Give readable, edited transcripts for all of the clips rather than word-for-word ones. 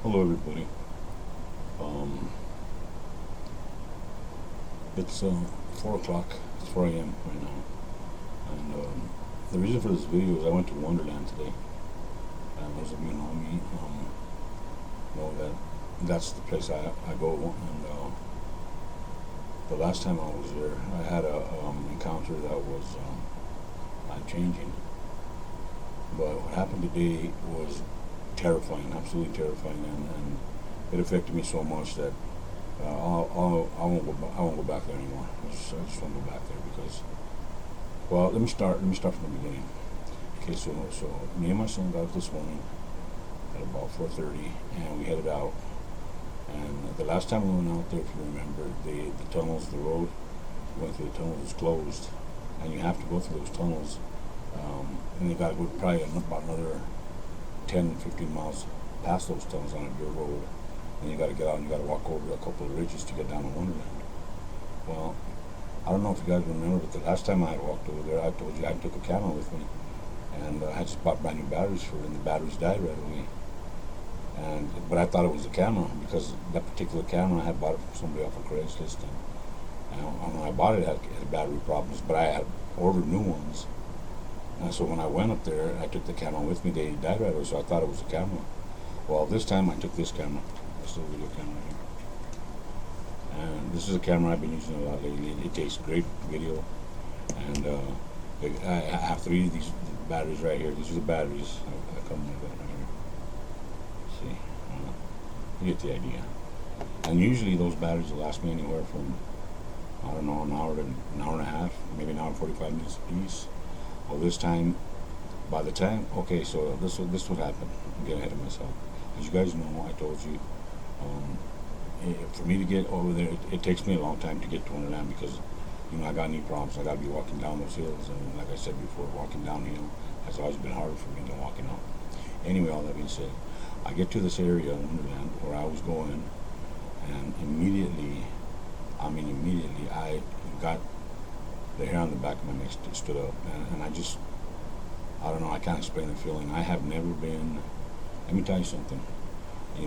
Hello, everybody. Um, it's 4 o'clock. It's 4 a.m. right now. And the reason for this video is I went to Wonderland today. And those of you who know me know that that's the place I go. And the last time I was there, I had a encounter that was life changing. But what happened today was terrifying, absolutely terrifying, and it affected me so much that I won't go. I won't go back there anymore. I just won't go back there because. Well, let me start. Let me start from the beginning. Okay, so me and my son got up this morning at about 4:30, and we headed out. And the last time we went out there, if you remember, the tunnels, the road we went through the tunnels was closed, and you have to go through those tunnels. And you got to go probably about another 10, 15 miles past those tunnels on a dirt road. And you got to get out and you got to walk over a couple of ridges to get down to Wonderland. Well, I don't know if you guys remember, but the last time I had walked over there, I told you I took a camera with me. And I just bought brand new batteries for it, and the batteries died right away. But I thought it was the camera because that particular camera I had bought it from somebody off of Craigslist. And when I bought it, it had battery problems, but I had ordered new ones. And so when I went up there, I took the camera with me. They died right away, so I thought it was a camera. Well, this time I took this camera. This is a video camera here. And this is a camera I've been using a lot lately. It takes great video. And I have three of these batteries right here. These are the batteries I come with right here. See? You get the idea. And usually those batteries will last me anywhere from, I don't know, an hour to an hour and a half, maybe an hour and 45 minutes a piece. Well, this time, by the time, okay, so this would happen. I'm getting ahead of myself. As you guys know, I told you, for me to get over there, it takes me a long time to get to Wonderland because, I got knee problems. I got to be walking down those hills, and like I said before, walking downhill has always been harder for me than walking up. Anyway, all that being said, I get to this area in Wonderland where I was going, and immediately, I got the hair on the back of my neck stood up, and I don't know, I can't explain the feeling. I have never been, let me tell you something, I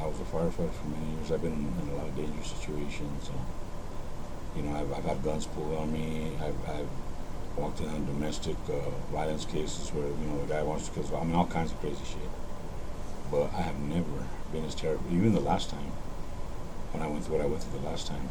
was a firefighter for many years. I've been in a lot of dangerous situations. I've had guns pulled on me. I've walked in on domestic violence cases where, the guy wants to kill, all kinds of crazy shit. But I have never been as terrible, even the last time, when I went through what I went through the last time.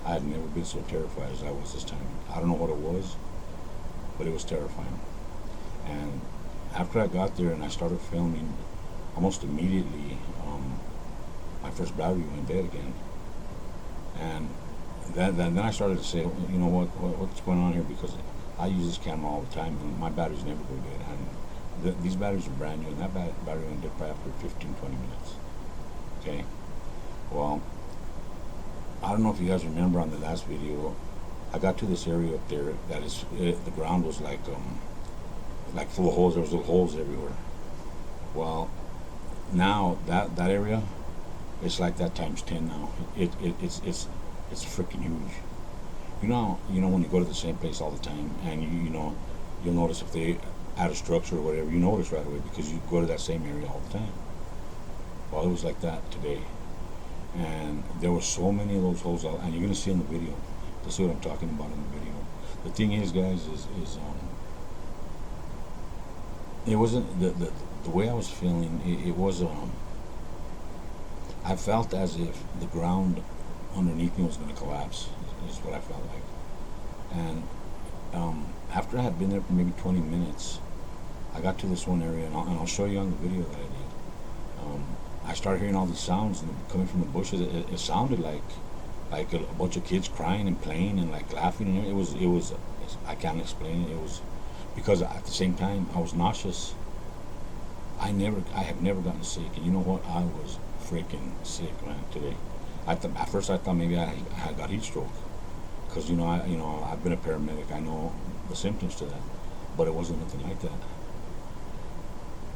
I had never been so terrified as I was this time. I don't know what it was, but it was terrifying. And after I got there and I started filming, almost immediately, my first battery went dead again. And then I started to say, what's going on here? Because I use this camera all the time, and my batteries never go dead. And these batteries are brand new, and that battery went dead probably after 15, 20 minutes. Okay? Well, I don't know if you guys remember on the last video, I got to this area up there that is, the ground was like full of holes. There was little holes everywhere. Well, now that area, it's like that times 10 now. It's freaking huge. When you go to the same place all the time, and you'll notice if they add a structure or whatever, you notice right away because you go to that same area all the time. Well, it was like that today. And there were so many of those holes out, and you're going to see in the video. That's what I'm talking about in the video. The thing is, guys, is it wasn't the way I was feeling. It was I felt as if the ground underneath me was going to collapse. Is what I felt like. And after I had been there for maybe 20 minutes, I got to this one area, and I'll show you on the video that I did. I started hearing all these sounds coming from the bushes. It sounded like a bunch of kids crying and playing and like laughing. And it was I can't explain it. It was because at the same time I was nauseous. I have never gotten sick, and you know what? I was freaking sick, man, today. At first I thought maybe I got heat stroke because I've been a paramedic. I know the symptoms to that, but it wasn't nothing like that.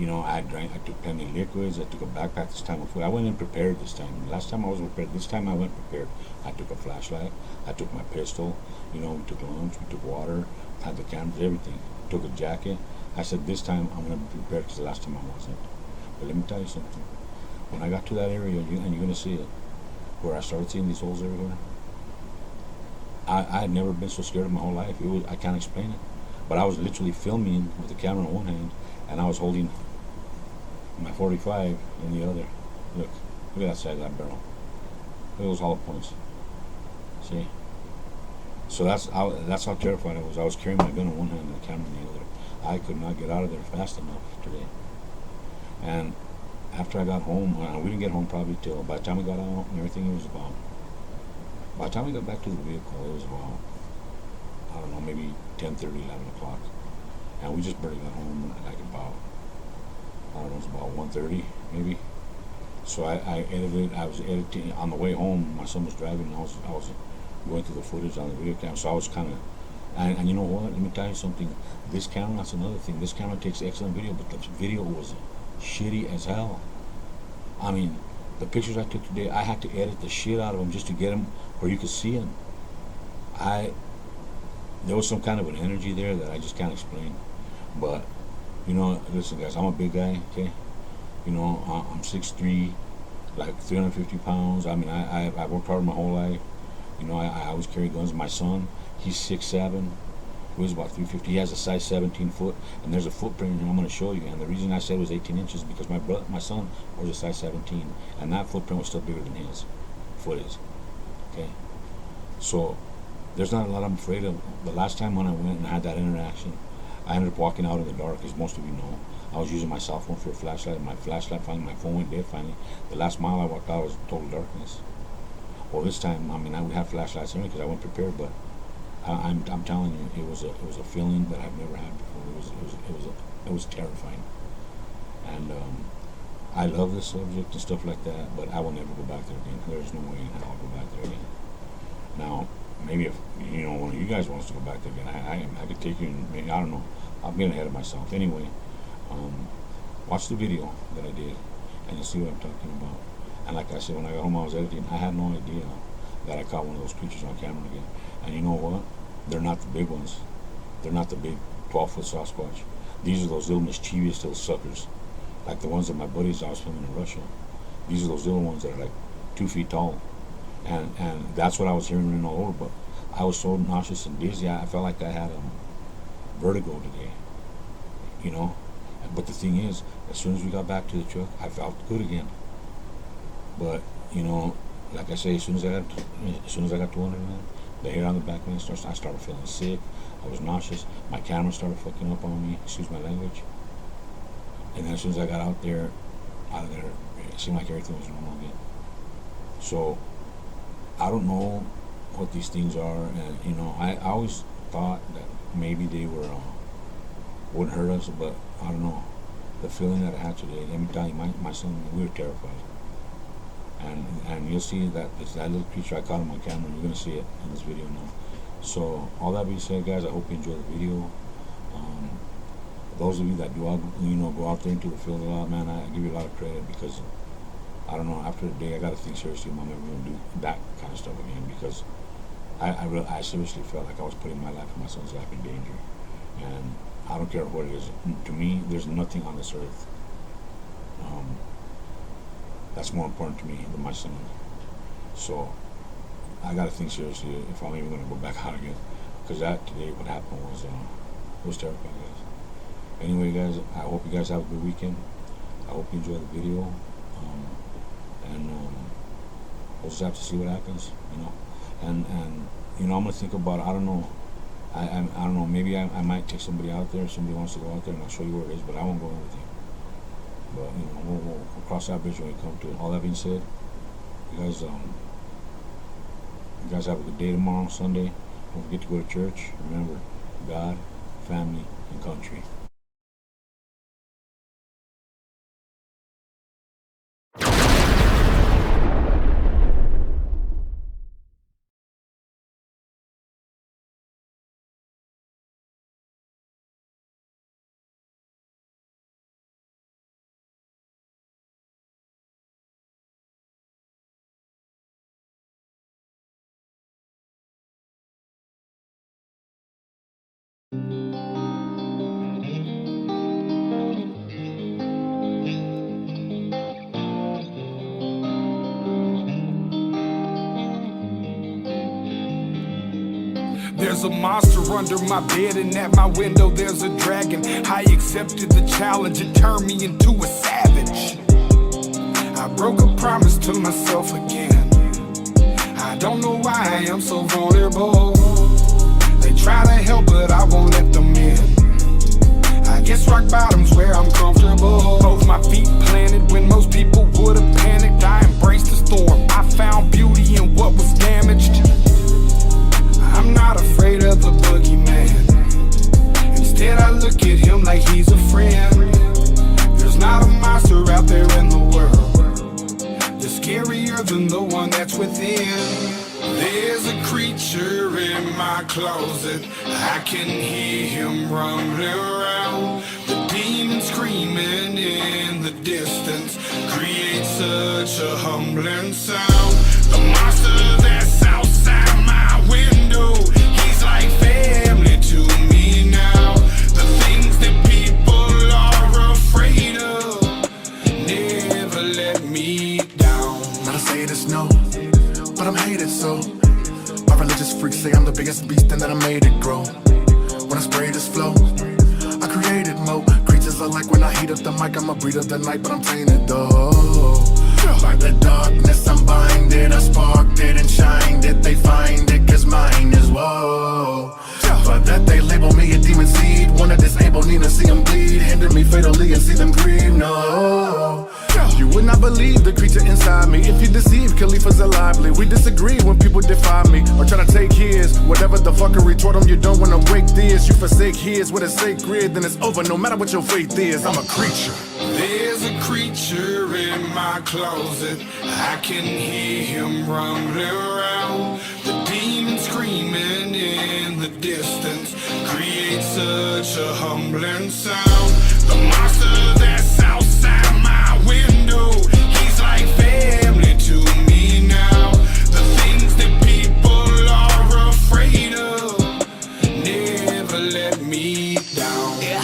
I took plenty of liquids. I took a backpack this time of food. I went in prepared this time. Last time I wasn't prepared. This time I went prepared. I took a flashlight. I took my pistol. We took lunch. We took water. Had the cameras, everything. Took a jacket. I said this time I'm going to be prepared because the last time I wasn't. But let me tell you something. When I got to that area, and you're gonna see it, where I started seeing these holes everywhere, I had never been so scared in my whole life. I can't explain it, but I was literally filming with the camera in one hand, and I was holding my 45 in the other. Look at that side of that barrel. Look at those hollow points. See? So that's how terrified I was. I was carrying my gun in one hand and the camera in the other. I could not get out of there fast enough today. And after I got home, we didn't get home probably till, by the time we got out and everything, it was about, by the time we got back to the vehicle, it was about, I don't know, maybe 10:30, 11 o'clock. And we just barely got home like about, I don't know, it was about 1:30 maybe. So I was editing on the way home. My son was driving, and I was going through the footage on the video camera. So I was kind of, and you know what? Let me tell you something. This camera, that's another thing. This camera takes excellent video, but the video was shitty as hell. I mean, the pictures I took today, I had to edit the shit out of them just to get them where you could see them. There was some kind of an energy there that I just can't explain. But listen, guys, I'm a big guy. Okay. I'm 6'3", like 350 pounds. I mean, I worked hard my whole life. I always carry guns. My son, he's 6'7", weighs about 350. He has a size 17 foot, and there's a footprint here I'm going to show you. And the reason I said it was 18 inches because my son was a size 17, and that footprint was still bigger than his foot is. Okay, so there's not a lot I'm afraid of. The last time when I went and had that interaction, I ended up walking out in the dark, as most of you know. I was using my cell phone for a flashlight, and my phone went dead finally. The last mile I walked out was total darkness. Well, this time, I mean, we had flashlights anyway because I went prepared, but I'm telling you, it was a feeling that I've never had before. It was terrifying, and I love this subject and stuff like that, but I will never go back there again. There's no way in hell I'll go back there again. Now, maybe if one of you guys wants to go back there again, I could take you. And maybe, I don't know. I'm getting ahead of myself. Anyway, watch the video that I did, and you'll see what I'm talking about. And like I said, when I got home, I was editing. I had no idea that I caught one of those creatures on camera again. And you know what? They're not the big ones. They're not the big 12-foot Sasquatch. These are those little mischievous little suckers, like the ones that my buddies I was filming in Russia. These are those little ones that are like 2 feet tall, and that's what I was hearing running all over. But I was so nauseous and dizzy. I felt like I had vertigo today. But the thing is, as soon as we got back to the truck, I felt good again. But like I say, as soon as I got to Wonderland, the hair on the back of my neck I started feeling sick. I was nauseous. My camera started fucking up on me. Excuse my language. And then as soon as I got out of there, it seemed like everything was normal again. So I don't know what these things are, and I always thought that maybe they wouldn't hurt us, but I don't know. The feeling that I had today, let me tell you, my son, we were terrified. And you'll see that little creature I caught him on camera. You're gonna see it in this video now. So all that being said, guys, I hope you enjoy the video. Those of you that do go out there into the field a lot, man, I give you a lot of credit because I don't know. After the day, I got to think seriously if I'm ever gonna do that kind of stuff again because I seriously felt like I was putting my life and my son's life in danger. And I don't care what it is. To me, there's nothing on this earth that's more important to me than my son. So I got to think seriously if I'm even going to go back out again, because that today, what happened was terrifying, guys. Anyway, guys, I hope you guys have a good weekend. I hope you enjoy the video, and we'll just have to see what happens, And I'm gonna think about. I don't know. I don't know. Maybe I might take somebody out there. If somebody wants to go out there, and I'll show you where it is. But I won't go with you. But we'll cross that bridge when we come to it. All that being said, you guys have a good day tomorrow, Sunday. Don't forget to go to church. Remember, God, family, and country. There's a monster under my bed, and at my window there's a dragon. I accepted the challenge, it turned me into a savage. I broke a promise to myself again. I don't know why I am so vulnerable. They try to help, but I won't let them in. I guess rock bottom's where I'm comfortable. Both my feet planted when most people would've panicked. I embraced the storm, I found beauty in what was damaged. I'm not afraid of the boogeyman. Instead I look at him like he's a friend. There's not a monster out there in the world that's scarier than the one that's within. There's a creature in my closet, I can hear him rumbling around. The demon screaming in the distance creates such a humbling sound. The monster that's outside my window, he's like family to me now. The things that people are afraid of never let me down. Not to say it is no, but I'm hated so. My religious freaks say I'm the biggest beast and that I made it grow. When I spray this flow, I created mo. Creatures are like when I heat up the mic, I'm a breed of the night, but I'm tainted though. By the darkness I'm binded, I sparked it and shined it. They find it cause mine is woe. For that they label me a demon seed. Wanna disable, need to see them bleed. Hinder me fatally and see them grieve, no. You would not believe the creature inside me. If you deceive, Khalifa's lively. We disagree when people defy me or try to take his. Whatever the fuckery toward them, you don't wanna wake this. You forsake his, what is sacred, then it's over. No matter what your faith is, I'm a creature. There's a creature in my closet, I can hear him rumbling around. The demon screaming in the distance creates such a humbling sound. The monster that's outside my window, he's like family to me now. The things that people are afraid of never let me down. Yeah,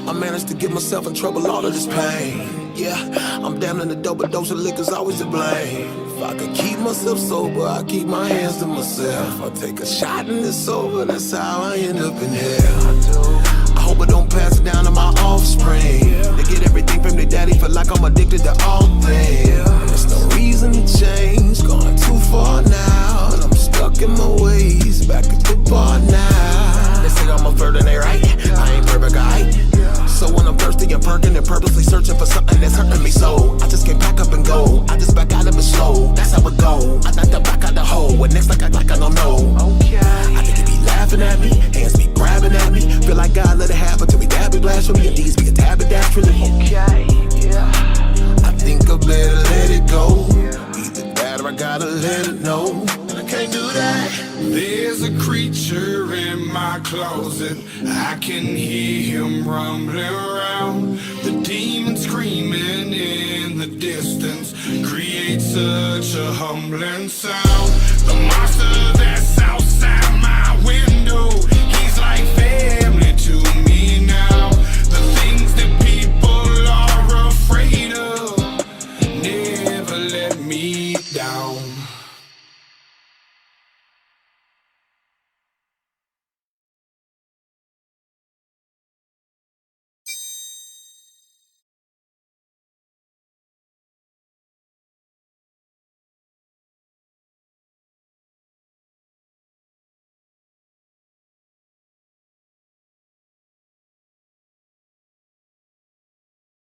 I managed to get myself in trouble, all of this pain. Yeah, I'm damn in the double dose of liquor's always to blame. If I could keep myself sober, I keep my hands to myself. I take a shot and it's over, that's how I end up in hell. I hope I don't pass it down to my offspring. They get everything from their daddy, feel like I'm addicted to all things. There's no reason to change, gone too far now. And I'm stuck in my ways, back at the bar now. They say I'm a flirt and they right, I ain't perfect, alright. So when I'm thirsty and perking and purposely searching for something that's hurting me so I just can't pack up and go, I just back out of it slow. That's how it go, I knock the back out the hole. And next like I don't know. I think they be laughing at me, hands be grabbing at me. Feel like God let it happen till we dab it blasphemy and these be a tab it naturally. I think I better let it go. Either that or I gotta let it know. I can't do that. There's a creature in my closet, I can hear him rumbling around. The demon screaming in the distance creates such a humbling sound. The monster that's outside my window, he's like family to me now. The things that people are afraid of never let me down.